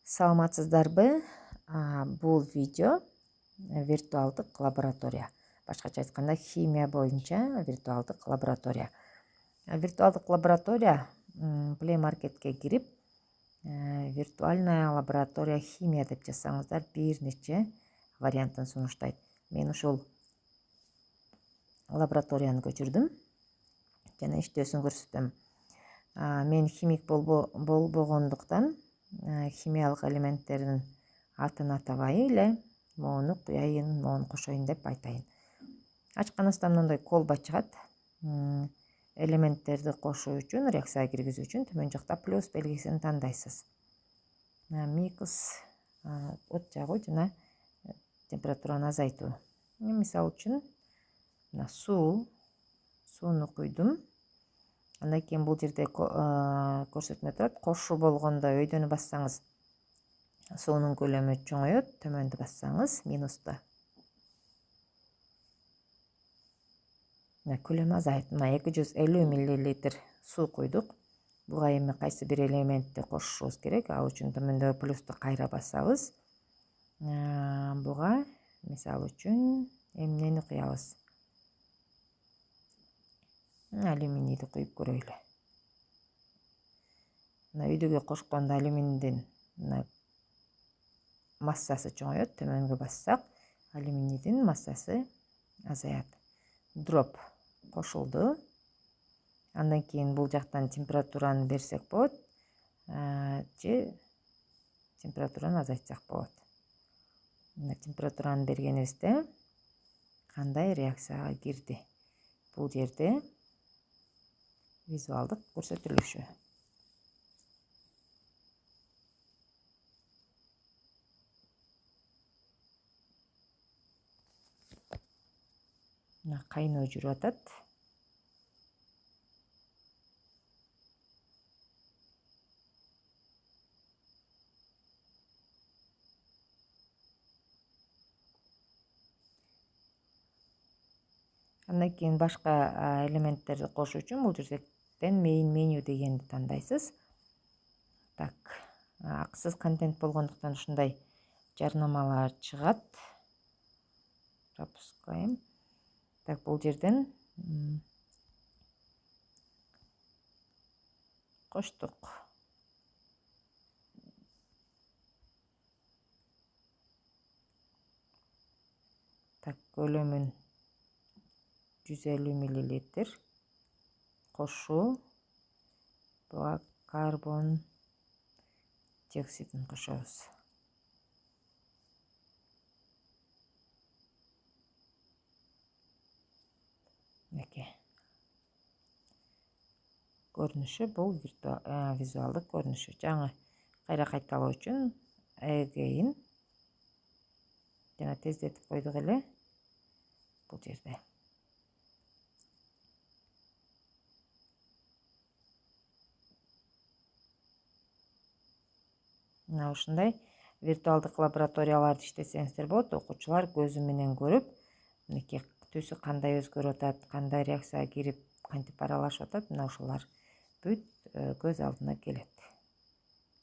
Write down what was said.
Саламатсыздарбы? Бул видео виртуалдык лаборатория. Башкача айтканда химия боюнча виртуалдык лаборатория. Виртуалдык лаборатория Play Marketке кирип, виртуальная лаборатория химия деп жазсаңыздар бир нече вариантын сунуштайт. Мен ушул лабораторияны көчүрдүм жана иштөөсүн көрсөтөм. Мен химик болбогондуктан химиялык элементтердин атын атабай эле моуну куяйын, моуну кошоюн деп айтайын. Ачканыбызда мындай колба чыгат. Элементтерди кошуу үчүн, реакцияга киргизүү үчүн төмөн жакта плюс белгисин тандайсыз. Микс от жагуу жана температураны азайтуу. Мисалы үчүн мына сууну куйдум. Андан кийин бул жерде көрсөтмө турат. Кошуу болгондо өйдөнү бассаңыз суунун көлөмү чоңойот, төмөндү бассаңыз минуста. Көлөмү азайт. 250 мл суу куйдук. Буга эми кайсы бир элементти кошушубуз керек. Ал үчүн төмөндөгү плюсту кайра басабыз. Буга мисалы үчүн эмнени куябыз? Алюминийди куюп көрөйлү. Үйдөгү кошкондо алюминдин массасы чоңойот, төмөнгө бассак алюминийдин массасы азаят. Дроп кошулду. Андан кийин бул жактан температураны берсек болот, же температураны азайтсак болот. Температураны бергенибизде кандай реакцияга кирди? Бул жерде визуалдык көрсөтүлүшү. Кайноо жүрүп атат. Андан кийин башка элементтерди кошуу үчүн бул жерден main menu дегенди тандайсыз. Акысыз контент болгондуктан ушундай жарнамалар чыгат. Пропускаем. Бул жерден коштук. Көлөмүн 150 мл кошуу. Буга карбон диоксидин кошобуз. Көрүнүшү бул визуалдык көрүнүшү. Жаңы кайра кайталоо үчүн again жана тездетип койдук эле бул жерде. Ушундай виртуалдык лабораторияларды иштесеңиздер болот. Окуучулар көзү менен көрүп, мынакей түсү кандай өзгөрүп атат, кандай реакцияга кирип, кантип аралашып атат, мына ушулар бүт көз алдына келет.